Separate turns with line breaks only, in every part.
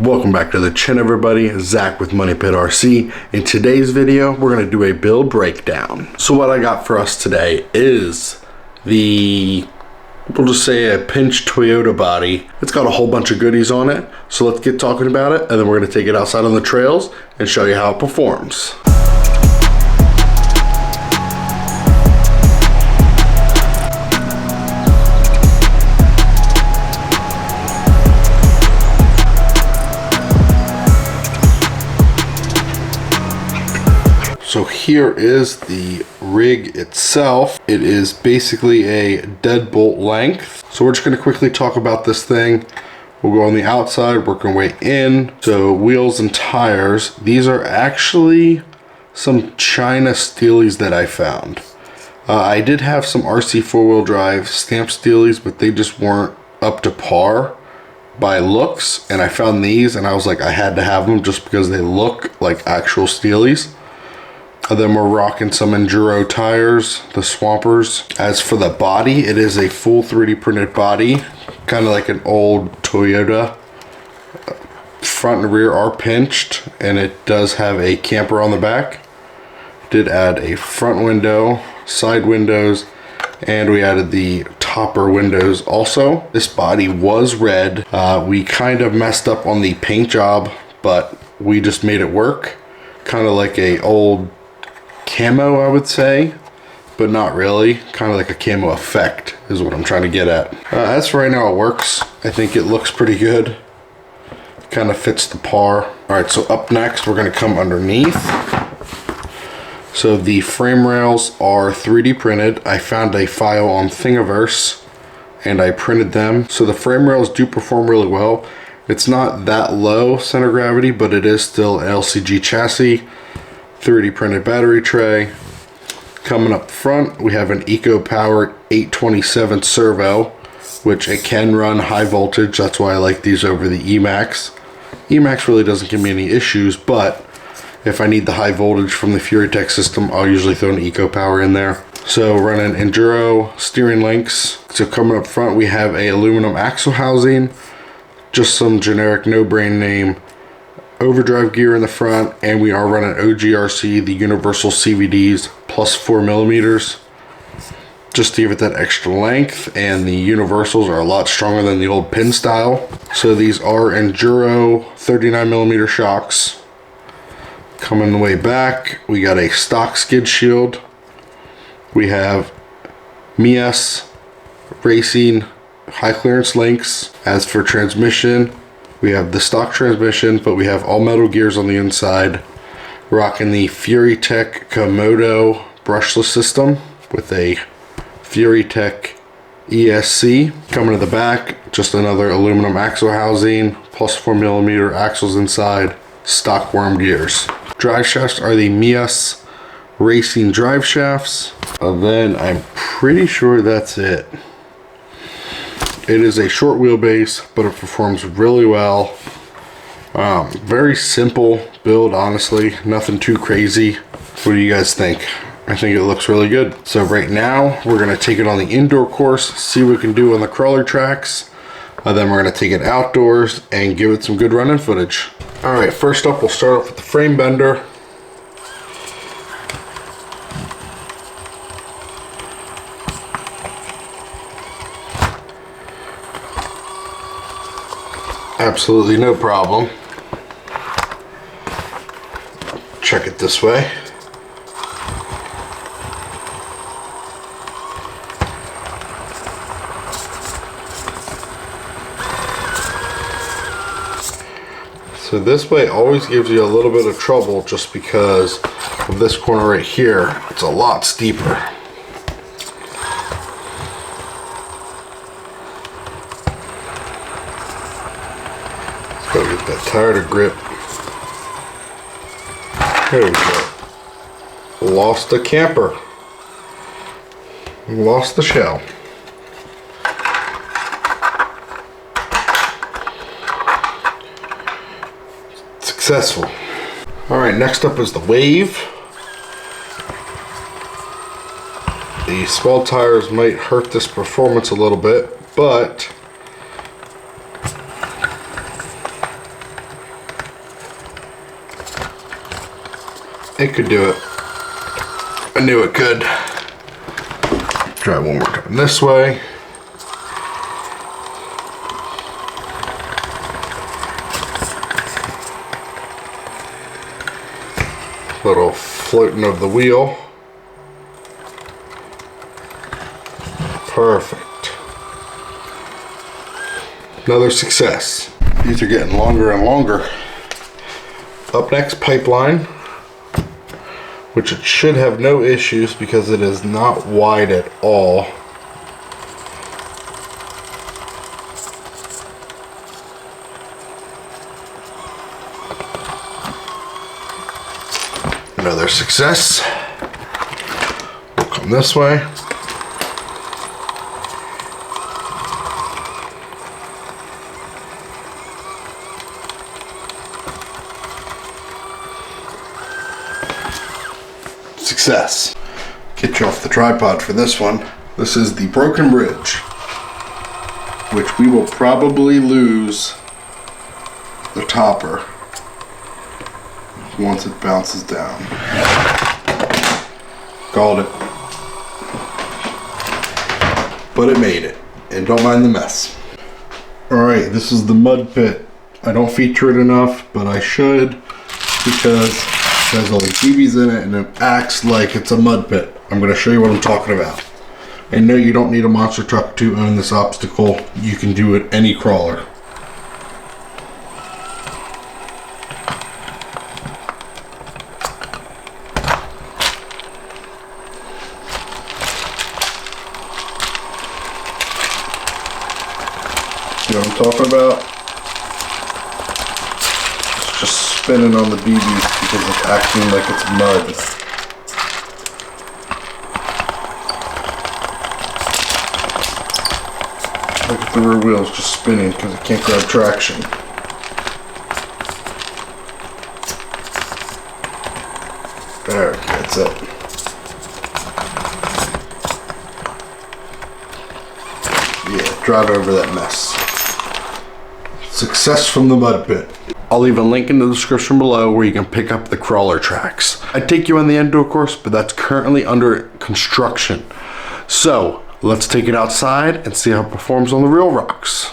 Welcome back to the channel, everybody. Zach with Money Pit RC. In today's video, we're going to do a build breakdown. So what I got for us today is we'll just say a pinched Toyota body. It's got a whole bunch of goodies on it. So let's get talking about it, and then we're going to take it outside on the trails and show you how it performs. So here is the rig itself. It is basically a deadbolt length. So we're just going to quickly talk about this thing. We'll go on the outside, work our way in. So wheels and tires. These are actually some China steelies that I found. I did have some RC four-wheel drive stamp steelies, but they just weren't up to par by looks. And I found these and I was like, I had to have them just because they look like actual steelies. And then we're rocking some Enduro tires, the Swampers. As for the body, it is a full 3D printed body, kind of like an old Toyota. Front and rear are pinched, and it does have a camper on the back. Did add a front window, side windows, and we added the topper windows also. This body was red. We kind of messed up on the paint job, but we just made it work. Kind of like a old camo, I would say, but not really. Kind of like a camo effect is what I'm trying to get at. As for right now, it works. I think it looks pretty good. Kind of fits the par. All right, so up next, we're going to come underneath. So the frame rails are 3D printed. I found a file on ThingIVerse and I printed them. So the frame rails do perform really well. It's not that low center of gravity, but it is still an LCG chassis. 3D printed battery tray. Coming up front, we have an EcoPower 827 servo, which it can run high voltage. That's why I like these over the Emax. Emax really doesn't give me any issues, but if I need the high voltage from the FuriTech system, I'll usually throw an EcoPower in there. So running Enduro steering links. So coming up front, we have a aluminum axle housing, just some generic no-brain name overdrive gear in the front, and we are running OGRC, the universal CVDs, plus 4mm, just to give it that extra length. And the universals are a lot stronger than the old pin style. So these are Enduro 39mm shocks. Coming the way back, we got a stock skid shield. We have Mies Racing high clearance links. As for transmission, we have the stock transmission, but we have all metal gears on the inside. Rocking the FuriTech Komodo brushless system with a FuriTech ESC. Coming to the back, just another aluminum axle housing, plus 4mm axles inside, stock worm gears. Drive shafts are the Mies Racing drive shafts. And then I'm pretty sure that's it. It is a short wheelbase, but it performs really well. Very simple build, honestly. Nothing too crazy. What do you guys think? I think it looks really good. So right now, we're going to take it on the indoor course, see what we can do on the crawler tracks. Then we're going to take it outdoors and give it some good running footage. All right, first up, we'll start off with the frame bender. Absolutely no problem. Check it this way. So this way always gives you a little bit of trouble just because of this corner right here. It's a lot steeper. Gotta get that tire to grip. There we go. Lost the camper. Lost the shell. Successful. Alright, next up is the wave. The small tires might hurt this performance a little bit, but It could do it. I knew it could. Try one more time this way. Little floating of the wheel. Perfect. Another success. These are getting longer and longer. Up next, pipeline, which it should have no issues because it is not wide at all. Another success. We'll come this way. Success. Get you off the tripod for this one. This is the broken bridge, which we will probably lose the topper once it bounces down. Called it. But it made it. And don't mind the mess. Alright, this is the mud pit. I don't feature it enough, but I should, because it has all these BBs in it and it acts like it's a mud pit. I'm going to show you what I'm talking about. And no, you don't need a monster truck to own this obstacle. You can do it any crawler. See what I'm talking about? It's just spinning on the BBs because it's acting like it's mud. Look at the rear wheels just spinning because it can't grab traction. There, that's it. Yeah, drive over that mess. Success from the mud pit. I'll leave a link in the description below where you can pick up the crawler tracks. I'd take you on the Endo course, but that's currently under construction. So let's take it outside and see how it performs on the real rocks.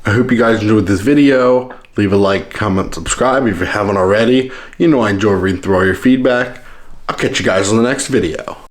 I hope you guys enjoyed this video. Leave a like, comment, subscribe if you haven't already. You know I enjoy reading through all your feedback. I'll catch you guys on the next video.